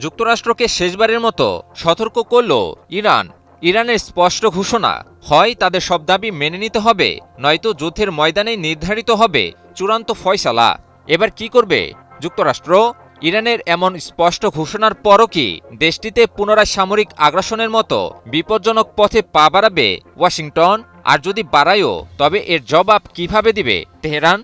যুক্তরাষ্ট্রকে শেষবারের মতো সতর্ক করল ইরান। ইরানের স্পষ্ট ঘোষণা, হয় তাদের সব দাবি মেনে নিতে হবে, নয়তো যুদ্ধের ময়দানেই নির্ধারিত হবে চূড়ান্ত ফয়সালা। এবার কি করবে যুক্তরাষ্ট্র? ইরানের এমন স্পষ্ট ঘোষণার পরও কি দেশটিতে পুনরায় সামরিক আগ্রাসনের মতো বিপজ্জনক পথে পা বাড়াবে ওয়াশিংটন? আর যদি বাড়ায়ও, তবে এর জবাব কিভাবে দিবে তেহরান?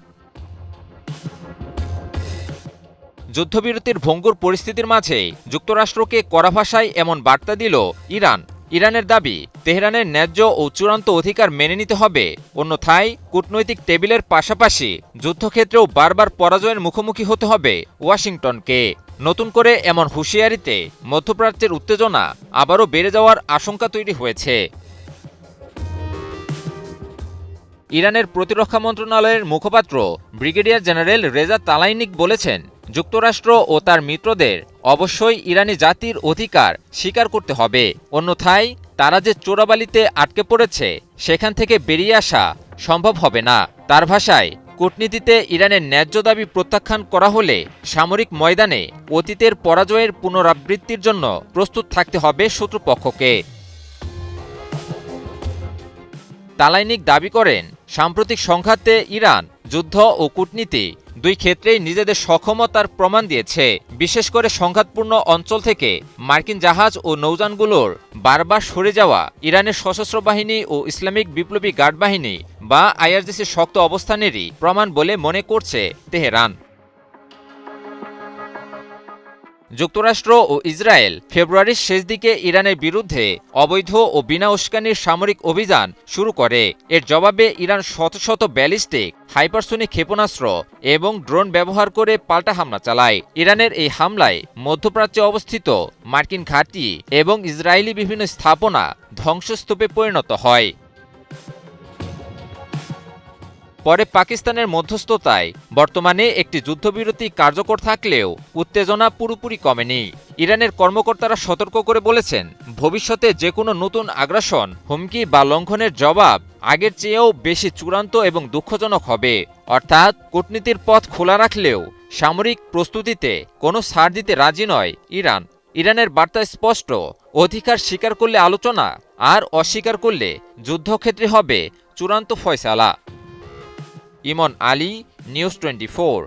যুদ্ধবিরতির ভঙ্গুর পরিস্থিতির মাঝে যুক্তরাষ্ট্রকে কড়া ভাষায় এমন বার্তা দিল ইরান। ইরানের দাবি, তেহরানের ন্যায্য ও চূড়ান্ত অধিকার মেনে নিতে হবে, অন্যথায় কূটনৈতিক টেবিলের পাশাপাশি যুদ্ধক্ষেত্রেও বারবার পরাজয়ের মুখোমুখি হতে হবে ওয়াশিংটনকে। নতুন করে এমন হুঁশিয়ারিতে মধ্যপ্রাচ্যের উত্তেজনা আবারও বেড়ে যাওয়ার আশঙ্কা তৈরি হয়েছে। ইরানের প্রতিরক্ষা মন্ত্রণালয়ের মুখপাত্র ব্রিগেডিয়ার জেনারেল রেজা তালাইনিক বলেছেন, যুক্তরাষ্ট্র ও তার মিত্রদের অবশ্যই ইরানি জাতির অধিকার স্বীকার করতে হবে, অন্যথায় তারা যে চোরাবালিতে আটকে পড়েছে সেখান থেকে বেরিয়ে আসা সম্ভব হবে না। তার ভাষায়, কূটনীতিতে ইরানের ন্যায্য দাবি প্রত্যাখ্যান করা হলে সামরিক ময়দানে অতীতের পরাজয়ের পুনরাবৃত্তির জন্য প্রস্তুত থাকতে হবে শত্রুপক্ষকে। তালাইনিক দাবি করেন, সাম্প্রতিক সংঘাতে ইরান যুদ্ধ ও কূটনীতি দুই ক্ষেত্রেই নিজেদের সক্ষমতার প্রমাণ দিয়েছে। বিশেষ করে সংঘাতপূর্ণ অঞ্চল থেকে মার্কিন জাহাজ ও নৌযানগুলোর বারবার সরে যাওয়া ইরানের সশস্ত্র বাহিনী ও ইসলামিক বিপ্লবী গার্ড বাহিনী বা আইআরজিসির শক্ত অবস্থানেরই প্রমাণ বলে মনে করছে তেহরান। যুক্তরাষ্ট্র ও ইসরায়েল ফেব্রুয়ারির শেষ দিকে ইরানের বিরুদ্ধে অবৈধ ও বিনা উস্কানির সামরিক অভিযান শুরু করে। এর জবাবে ইরান শত শত ব্যালিস্টিক, হাইপারসোনিক ক্ষেপণাস্ত্র এবং ড্রোন ব্যবহার করে পাল্টা হামলা চালায়। ইরানের এই হামলায় মধ্যপ্রাচ্যে অবস্থিত মার্কিন ঘাঁটি এবং ইসরায়েলি বিভিন্ন স্থাপনা ধ্বংসস্তূপে পরিণত হয়। পরে পাকিস্তানের মধ্যস্থতায় বর্তমানে একটি যুদ্ধবিরতি কার্যকর থাকলেও উত্তেজনা পুরোপুরি কমেনি। ইরানের কর্মকর্তারা সতর্ক করে বলেছেন, ভবিষ্যতে যে কোনো নতুন আগ্রাসন, হুমকি বা লঙ্ঘনের জবাব আগের চেয়েও বেশি চূড়ান্ত এবং দুঃখজনক হবে। অর্থাৎ কূটনীতির পথ খোলা রাখলেও সামরিক প্রস্তুতিতে কোনো ছাড় দিতে রাজি নয় ইরান। ইরানের বার্তা স্পষ্ট, অধিকার স্বীকার করলে আলোচনা, আর অস্বীকার করলে যুদ্ধক্ষেত্রে হবে চূড়ান্ত ফয়সালা। ইমন আলী, নিউজ 24।